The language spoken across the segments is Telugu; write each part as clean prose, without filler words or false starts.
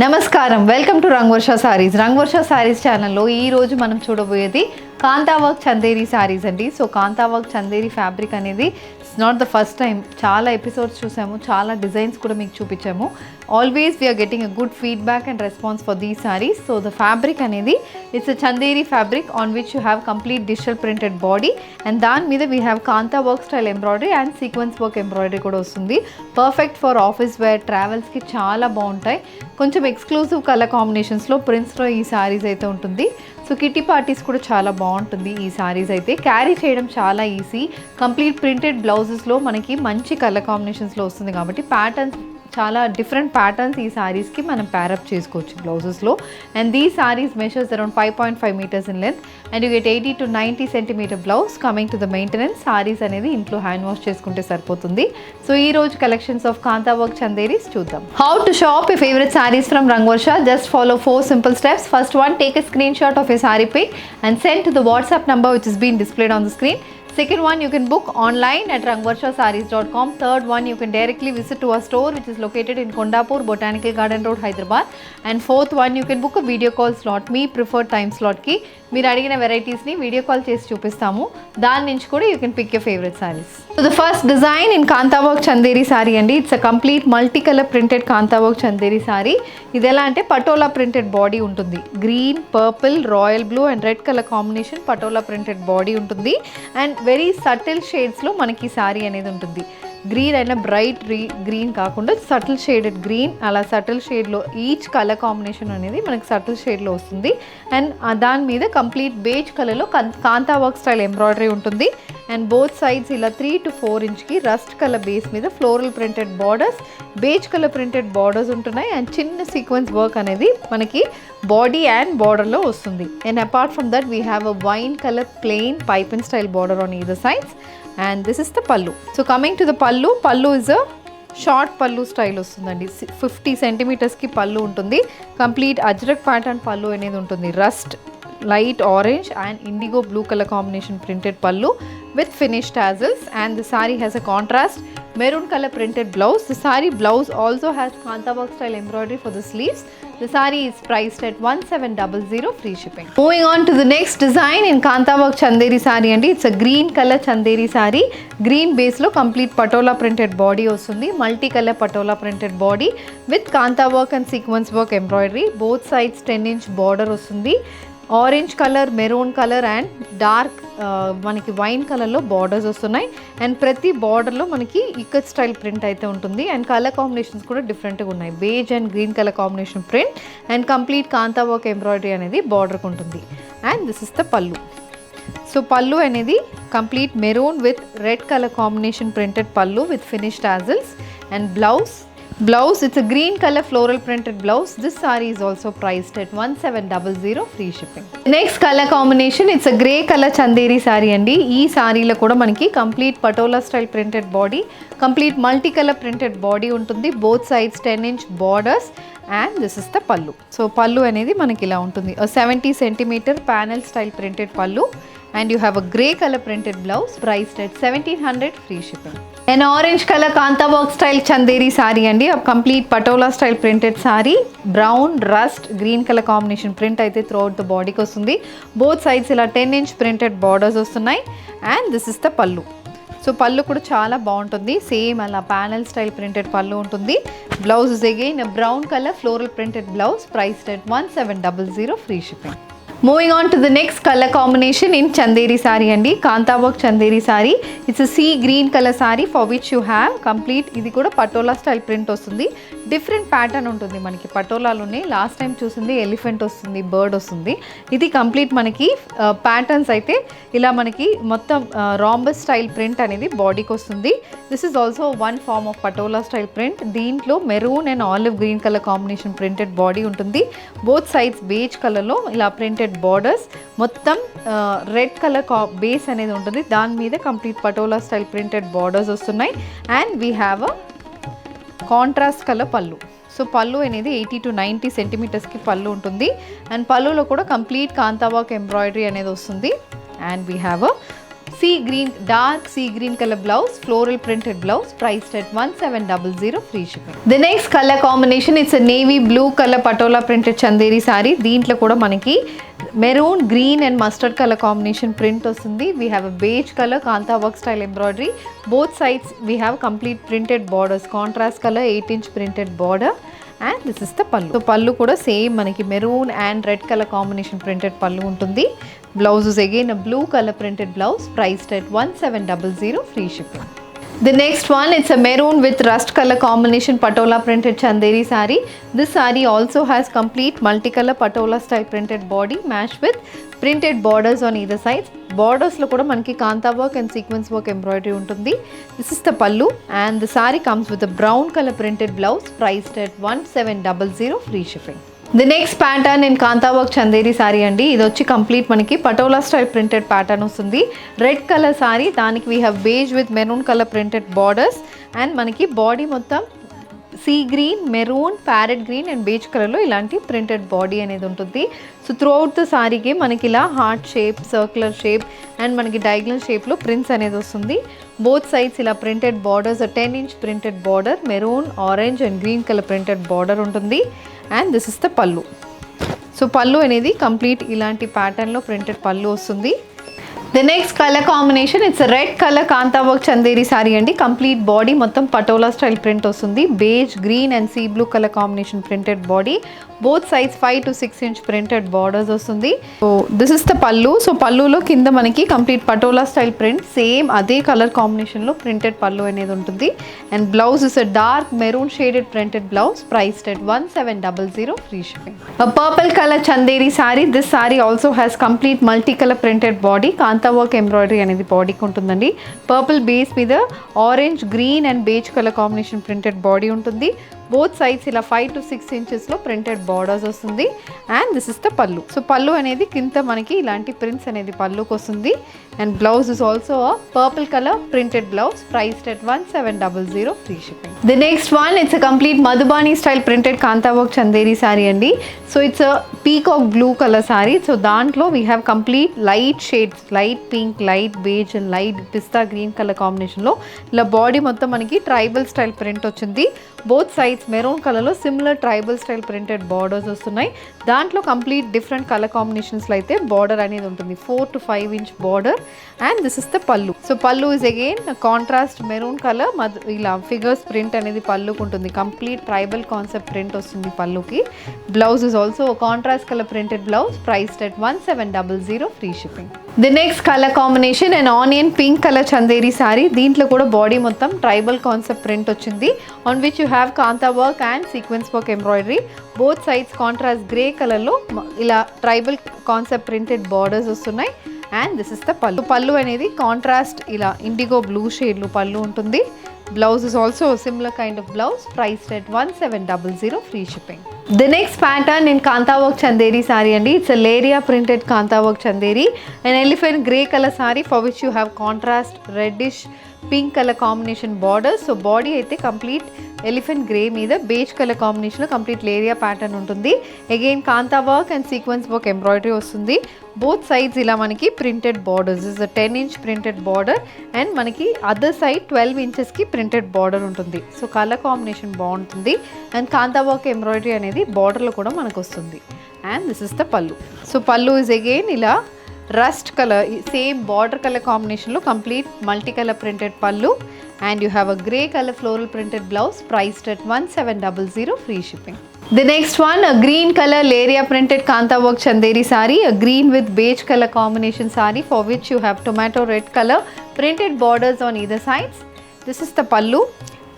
నమస్కారం, వెల్కమ్ టు రంగవర్ష సారీస్. రంగవర్ష సారీస్ ఛానల్లో ఈరోజు మనం చూడబోయేది కాంతా వర్క్ చందేరి సారీస్ అండి. So kantha work Chanderi fabric అనేది it's not the first time. చాలా ఎపిసోడ్స్ చూసాము, చాలా డిజైన్స్ కూడా మీకు చూపించాము. Always we're getting a good feedback and response for these sarees. So the fabric అనేది it's a Chanderi fabric on which you have complete digital printed body and దాని మీద we have kantha work style embroidery and sequence work embroidery కూడా వస్తుంది. పర్ఫెక్ట్ ఫర్ ఆఫీస్ వేర్, ట్రావెల్స్కి చాలా బాగుంటాయి. కొంచెం ఎక్స్క్లూజివ్ కలర్ కాంబినేషన్స్లో ప్రింట్స్లో ఈ సారీస్ అయితే ఉంటుంది. సో కిటీ పార్టీస్ కూడా చాలా బాగుంటుంది ఈ సారీస్ అయితే. క్యారీ చేయడం చాలా ఈజీ. కంప్లీట్ ప్రింటెడ్ బ్లౌజెస్లో మనకి మంచి కలర్ కాంబినేషన్స్లో వస్తుంది కాబట్టి ప్యాటర్న్స్ చాలా డిఫరెంట్ ప్యాటర్న్స్ ఈ సారీస్కి మనం ప్యారప్ చేసుకోవచ్చు బ్లౌజెస్లో. అండ్ దీ saris measures around 5.5 meters in length and you get 80 to 90 centimeter blouse. Coming to the maintenance, sarees అనేది ఇంట్లో హ్యాండ్ వాష్ చేసుకుంటే సరిపోతుంది. సో ఈ రోజు collections of kantha work Chanderis చూద్దాం. How to shop your favorite sarees from Rangvarsha? Just follow 4 simple steps. First one, take a screenshot of your saree pic and send to the WhatsApp number which is being displayed on the screen. Second one, you can book online at rangvarshasarees.com. Third one, you can directly visit to our store which is located in Kondapur, Botanical Garden Road, Hyderabad. And fourth one, you can book a video call slot. Me preferred time slot కి మీరు అడిగిన వెరైటీస్ని వీడియో కాల్ చేసి చూపిస్తాము. దాని నుంచి కూడా you can pick your favourite sarees. So the first design in kantha work Chanderi sorry అండి. It's a complete multi colour printed kantha work Chanderi saree. ఇది ఎలా అంటే పటోలా ప్రింటెడ్ బాడీ ఉంటుంది. Green, purple, royal blue and red colour combination patola printed body ఉంటుంది. అండ్ వెరీ సటిల్ షేడ్స్లో మనకి సారీ అనేది ఉంటుంది. గ్రీన్ అయినా బ్రైట్ గ్రీన్ కాకుండా సటిల్ షేడెడ్ గ్రీన్, అలా సటిల్ షేడ్లో ఈచ్ కలర్ కాంబినేషన్ అనేది మనకి సటిల్ షేడ్లో వస్తుంది. అండ్ దాని మీద కంప్లీట్ బేజ్ కలర్లో కాంతా వర్క్ స్టైల్ ఎంబ్రాయిడరీ ఉంటుంది. అండ్ బోత్ సైడ్స్ ఇలా 3 to 4 inchకి రస్ట్ కలర్ బేస్ మీద floral printed borders, beige colour printed borders ఉంటున్నాయి. అండ్ చిన్న సీక్వెన్స్ వర్క్ అనేది మనకి బాడీ అండ్ బార్డర్లో వస్తుంది. And apart from that we have a wine colour plain pipe and style border on either sides. And this is the pallu. So coming to the pallu is a short పళ్ళు స్టైల్ వస్తుందండి. 50 centimeters పళ్ళు ఉంటుంది. కంప్లీట్ అజ్రక్ ప్యాటర్న్ పళ్ళు అనేది ఉంటుంది. Rust, light orange and IndiGo blue colour combination printed పళ్ళు with finished tassels, and the saree has a contrast maroon color printed blouse. The saree blouse also has Kantha work style embroidery for the sleeves. The saree is priced at 1700, free shipping. Moving on to the next design in Kantha work chanderi saree andi. It's a green color chanderi saree. Green base lo complete patola printed body ostundi. Multi color patola printed body with Kantha work and sequence work embroidery. Both sides 10-inch border ostundi. Orange colour, maroon colour and dark మనకి వైన్ కలర్లో బార్డర్స్ వస్తున్నాయి. అండ్ ప్రతి బార్డర్లో మనకి ఇక్కత్ స్టైల్ ప్రింట్ అయితే ఉంటుంది. అండ్ కలర్ కాంబినేషన్స్ కూడా డిఫరెంట్గా ఉన్నాయి. Beige and green colour combination print and complete kantha work embroidery అనేది బార్డర్కి ఉంటుంది. And this is the pallu. So pallu అనేది complete maroon with red colour combination printed pallu with finish tassels. And blouse, it's a green color floral printed blouse. This saree is also priced at 1700, free shipping. Next color combination, it's a grey color chanderi saree andi. Ee saree lo kuda manaki complete patola style printed body, complete multi color printed body untundi. Both sides 10-inch borders and this is the pallu. So pallu anedi manaki ila untundi. A 70 centimeter panel style printed pallu and you have a grey color printed blouse priced at 1700, free shipping. An orange color Kantha work style chanderi saree andi. A complete patola style printed saree, brown, rust, green color combination print aithe throughout the body ki vastundi. Both sides ila 10-inch printed borders vastunnai and this is the pallu. So పళ్ళు కూడా చాలా బాగుంటుంది. సేమ్ అలా ప్యానల్ స్టైల్ ప్రింటెడ్ పళ్ళు ఉంటుంది. Blouse is again brown colour floral printed blouse priced at 1700, free shipping. Moving on to the next color combination in chanderi saree andi. Kantha work chanderi saree. It's a sea green color saree for which you have complete ఇది కూడా పటోలా స్టైల్ ప్రింట్ వస్తుంది. డిఫరెంట్ ప్యాటర్న్ ఉంటుంది మనకి పటోలాలోనే. లాస్ట్ టైం చూసింది ఎలిఫెంట్ వస్తుంది, బర్డ్ వస్తుంది. ఇది కంప్లీట్ మనకి ప్యాటర్న్స్ అయితే ఇలా మనకి మొత్తం రాంబస్ స్టైల్ ప్రింట్ అనేది బాడీకి వస్తుంది. This is also one form of patola style print. దీంట్లో maroon and olive green colour combination printed body ఉంటుంది. బోత్ సైడ్స్ బేజ్ కలర్లో ఇలా ప్రింటెడ్ బార్డర్స్, మొత్తం రెడ్ కలర్ బేస్ అనేది ఉంటుంది. దాని మీద complete patola style printed borders వస్తున్నాయి. And we have a contrast colour pallu. So pallu అనేది 80 to 90 centimeters పళ్ళు ఉంటుంది. అండ్ పళ్ళులో కూడా కంప్లీట్ కాంతా వర్క్ ఎంబ్రాయిడరీ అనేది వస్తుంది. And we have a sea green, dark sea green color blouse, floral printed blouse, priced at 1700, free shipping. The next color combination, it's a navy blue color patola printed chanderi saree. దీంట్లో కూడా మనకి maroon green and mustard colour combination print వస్తుంది. We have a beige colour kantha work style embroidery. Both sides we have complete printed borders, contrast colour 8-inch printed border. And this is the pallu. So pallu కూడా సేమ్ మనకి maroon and red colour combination printed pallu ఉంటుంది. Blouse is again a blue colour printed blouse, priced at 1700, free shipping. The next one, it's a maroon with rust color combination patola printed chanderi saree. This saree also has complete multicolor patola style printed body matched with printed borders on either sides. Borders lo kuda manaki kanta work and sequence work embroidery untundi. This is the pallu and the saree comes with a brown color printed blouse, priced at 1700, free shipping. The next pattern in kantha work Chanderi sorry అండి. ఇది వచ్చి కంప్లీట్ మనకి పటోలా స్టైల్ ప్రింటెడ్ ప్యాటర్న్ వస్తుంది. రెడ్ కలర్ సారీ, దానికి we have beige with maroon colour printed borders and మనకి బాడీ మొత్తం sea green, maroon, parrot green and beige కలర్లో ఇలాంటి ప్రింటెడ్ బాడీ అనేది ఉంటుంది. సో త్రూ అవుట్ ద సారీకి మనకి ఇలా heart shape, circular shape and మనకి డయాగ్నల్ షేప్లో ప్రింట్స్ అనేది వస్తుంది. బోత్ సైడ్స్ ఇలా printed borders, 10-inch printed border, maroon, orange and green colour printed border ఉంటుంది. And this is the pallu. So pallu అనేది కంప్లీట్ ఇలాంటి ప్యాటర్న్లో ప్రింటెడ్ పల్లు వస్తుంది. The next color combination, it's a red color kantha work Chanderi sorry అండి. కంప్లీట్ బాడీ మొత్తం పటోలా స్టైల్ ప్రింట్ వస్తుంది. Beige, green and sea blue colour combination printed body. Both sides 5 to 6-inch printed borders వస్తుంది. So this is the pallu. So పల్లులో కింద మనకి complete patola style print, same అదే కలర్ కాంబినేషన్లో ప్రింటెడ్ పల్లు అనేది ఉంటుంది. And blouse is a dark maroon shaded printed blouse, priced at 1700, free shipping. A purple color chanderi saree. This saree also has complete multicolor printed body. Kanta work embroidery అనేది బాడీకి ఉంటుందండి. పర్పుల్ బేస్ మీద orange, green and beige colour combination printed body ఉంటుంది. బోత్ సైడ్స్ ఇలా 5 to 6 inches ప్రింటెడ్ బార్డర్స్ వస్తుంది. And this is the pallu. So pallu అనేది కింద మనకి ఇలాంటి ప్రింట్స్ అనేది పల్లుకి వస్తుంది. And blouse is also a purple colour printed blouse, priced at 1700, free shipping. The next one, it's a complete Madhubani style printed kantha work Chanderi sorry అండి. So it's a peacock blue colour sari. So దాంట్లో we have complete light shades, light pink, light beige and light pista green colour కాంబినేషన్లో ఇలా బాడీ మొత్తం మనకి ట్రైబల్ స్టైల్ ప్రింట్ వచ్చింది. బోత్ సైడ్స్ మెరూన్ కలర్లో similar tribal style printed borders వస్తున్నాయి. దాంట్లో కంప్లీట్ డిఫరెంట్ కలర్ కాంబినేషన్స్లో అయితే బార్డర్ అనేది ఉంటుంది. 4 to 5-inch border. And this is the pallu. So pallu is again contrast maroon colour, ఇలా ఫిగర్స్ ప్రింట్ అనేది పల్లుకు ఉంటుంది. కంప్లీట్ ట్రైబల్ కాన్సెప్ట్ ప్రింట్ వస్తుంది పల్లుకి. Blouse is also contrast colour printed blouse, priced at 1700, free shipping. The next colour combination and onion pink colour Chanderi sari. దీంట్లో కూడా బాడీ మొత్తం ట్రైబల్ కాన్సెప్ట్ ప్రింట్ వచ్చింది. On which you have kantha work and sequence work embroidery. Both sides contrast grey కలర్లో ఇలా ట్రైబల్ కాన్సెప్ట్ ప్రింటెడ్ బార్డర్స్ వస్తున్నాయి. అండ్ దిస్ ఇస్ ద పల్లు. పల్లు అనేది కాంట్రాస్ట్ ఇలా ఇండిగో బ్లూ షేడ్లో పల్లు ఉంటుంది. Blouse is also similar kind of blouse, priced at 1700, free shipping. The next pattern in kantha work Chanderi sorry అండి. It's a leheriya printed kantha work Chanderi, an elephant grey color saree for which you have contrast reddish pink colour combination border. So body అయితే కంప్లీట్ ఎలిఫెంట్ గ్రే మీద బేజ్ కలర్ కాంబినేషన్లో కంప్లీట్ లేరియా ప్యాటర్న్ ఉంటుంది. Again kantha work and sequence work embroidery వస్తుంది. బోత్ సైడ్స్ ఇలా మనకి printed borders, is 10-inch printed border and మనకి అదర్ సైడ్ 12 inchesకి ప్రింటెడ్ బార్డర్ ఉంటుంది. సో కలర్ కాంబినేషన్ బాగుంటుంది. అండ్ కాంతా వర్క్ ఎంబ్రాయిడరీ అనేది బార్డర్లో కూడా మనకు వస్తుంది. And this is the pallu. So pallu is again ఇలా rust colour, same border colour కాంబినేషన్లో కంప్లీట్ మల్టీ కలర్ ప్రింటెడ్ పల్లు. And you have a grey colour floral printed blouse, priced at 1700, free shipping. The next one, a green color leheriya printed kantha work Chanderi saree, a green with beige color combination saree for which you have tomato red color printed borders on either sides. This is the pallu.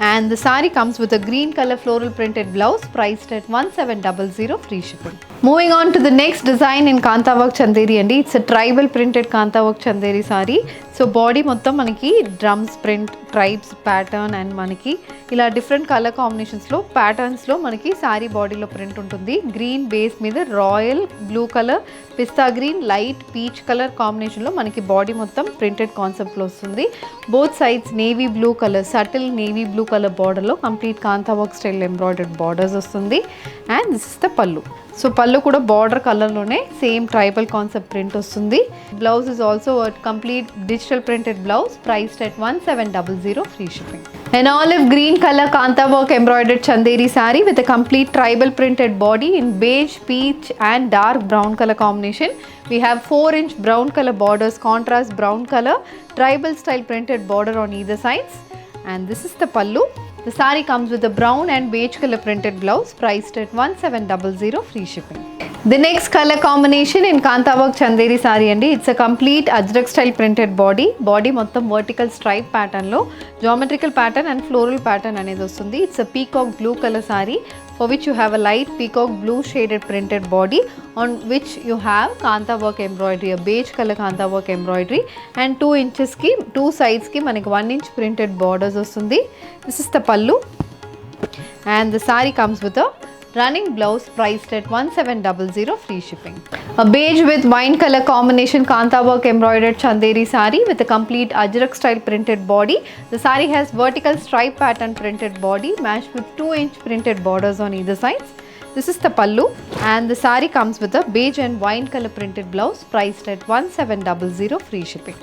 And the saree comes with a green color floral printed blouse, priced at 1700, free shipping. Moving on to the next design in kantha work Chanderi అండి. It's tribal printed kantha work Chanderi sari. So body మొత్తం మనకి drums print, tribes pattern and మనకి ఇలా డిఫరెంట్ కలర్ కాంబినేషన్స్లో ప్యాటర్న్స్లో మనకి సారీ బాడీలో ప్రింట్ ఉంటుంది. గ్రీన్ బేస్ మీద రాయల్ బ్లూ కలర్, పిస్తా గ్రీన్, లైట్ పీచ్ కలర్ కాంబినేషన్లో మనకి బాడీ మొత్తం ప్రింటెడ్ కాన్సెప్ట్లో వస్తుంది. Both sides navy blue colour, subtle navy blue colour బార్డర్లో complete kantha work style embroidered borders వస్తుంది. And this is the pallu. So పళ్ళు కూడా బార్డర్ కలర్లోనే సేమ్ ట్రైబల్ కాన్సెప్ట్ ప్రింట్ వస్తుంది. Blouse is also complete digital printed blouse, priced at 1700 free shipping. An olive green color kanta work embroidered chanderi saree with a complete tribal printed body in beige, peach and dark brown color combination. We have 4-inch brown color borders, contrast brown color, tribal style printed border on either sides. And this is the pallu. The saree comes with a brown and beige color printed blouse, priced at 1700 free shipping. The next color combination in Kantha work Chanderi saree andi. It's a complete Ajrak style printed body. Body mottham vertical stripe pattern lo geometrical pattern and floral pattern anedi vastundi. It's a peacock blue color saree for which you have a light peacock blue shaded printed body on which you have Kantha work embroidery, a beige color Kantha work embroidery, and 2 inches ki 2 sides ki manaki 1 inch printed borders vastundi. This is the pallu and the saree comes with a running blouse, priced at 1700 free shipping. A beige with wine color combination Kantha work embroidered Chanderi saree with a complete Ajrak style printed body. The saree has vertical stripe pattern printed body matched with 2-inch printed borders on either sides. This is the pallu and the saree comes with a beige and wine color printed blouse, priced at 1700 free shipping.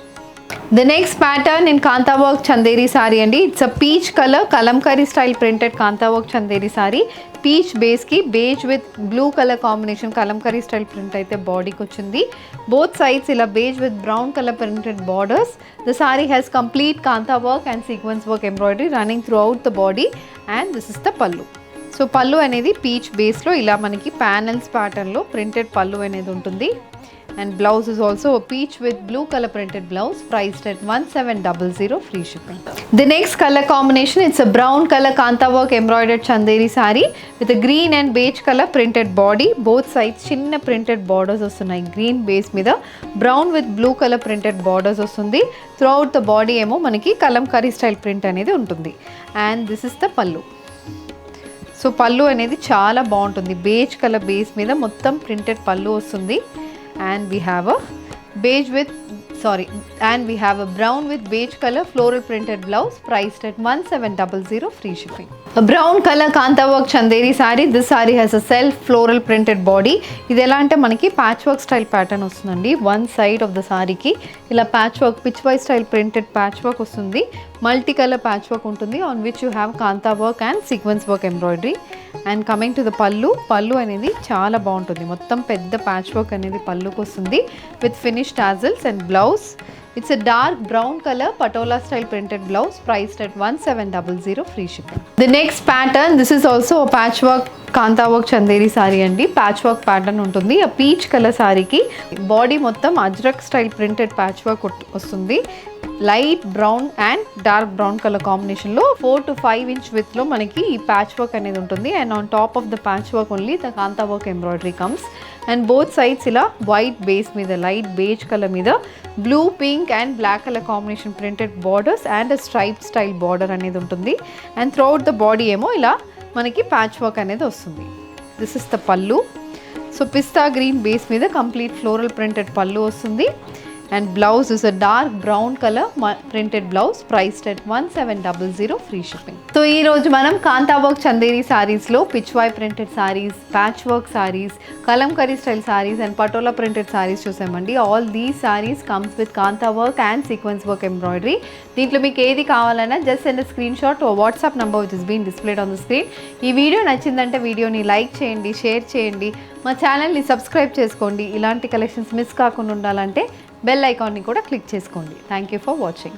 The next pattern in Kantha work Chanderi saree andi. It's a peach color kalamkari style printed Kantha work Chanderi saree. Peach base ki beige with blue color combination kalamkari style print aithe body ki vachindi. Both sides ila beige with brown color printed borders. The saree has complete Kantha work and sequence work embroidery running throughout the body, and this is the pallu. So pallu anedi peach base lo ila manaki panels pattern lo printed pallu anedi untundi. And blouse is also a peach with blue color printed blouse, priced at 1700 free shipping. The next color combination, it's a brown color Kantha work embroidered Chanderi saree with a green and beige color printed body. Both sides chinna printed borders vastunnai. Green base mida brown with blue color printed borders vastundi. Throughout the body emo manaki kalamkari style print anedi untundi. And this is the pallu. So pallu anedi chaala baaguntundi. Beige color base mida mottham printed pallu vastundi. And we have a brown with beige color floral printed blouse, priced at 1700 free shipping. A brown color Kantha work Chanderi saree. This saree has a self floral printed body. ఇది ఎలా అంటే మనకి ప్యాచ్ వర్క్ స్టైల్ ప్యాటర్న్ వస్తుందండి. వన్ సైడ్ ఆఫ్ ద సారీకి ఇలా patch work Pichwai style printed patch work వస్తుంది. మల్టీ కలర్ ప్యాచ్ వర్క్ ఉంటుంది on which you have kantha work and sequence work embroidery. And coming to the pallu అనేది చాలా బాగుంటుంది. మొత్తం పెద్ద ప్యాచ్ వర్క్ అనేది పళ్ళుకి వస్తుంది with finish tassels and blouse. It's a dark brown color patola style printed blouse, priced at 1700 free shipping. The next pattern, this is also a patchwork Kantha work Chanderi saree andi. Patchwork pattern untundi. A peach color saree ki body mottham Ajrak style printed patchwork vastundi. Light brown and dark brown color combination lo 4 to 5 inch width lo manaki ee patchwork anedi untundi. And on top of the patchwork only the Kantha work embroidery comes. And both sides ila white base meeda light beige color meeda blue, pink and black color combination printed borders and a striped style border anedi untundi. And throughout the body emo ila manaki patch work anedi vastundi. This is the pallu. So pista green base meeda complete floral printed pallu vastundi. And blouse is a dark brown color printed blouse, priced at 1700 free shipping. So ee roju manam Kantha work Chanderi sarees lo pitchwai printed sarees, patchwork sarees, kalamkari style sarees and patola printed sarees chusamandi. All these sarees comes with Kantha work and sequence work embroidery. Deentlo meeku edi kavalana just send a screenshot to a WhatsApp number which is being displayed on the screen. Ee video nachindante video ni like cheyandi, share cheyandi, ma channel ni subscribe cheskondi. Ilanti collections miss kaakunda undalante bell ఐకాన్ని కూడా క్లిక్ చేసుకోండి. Thank you for watching.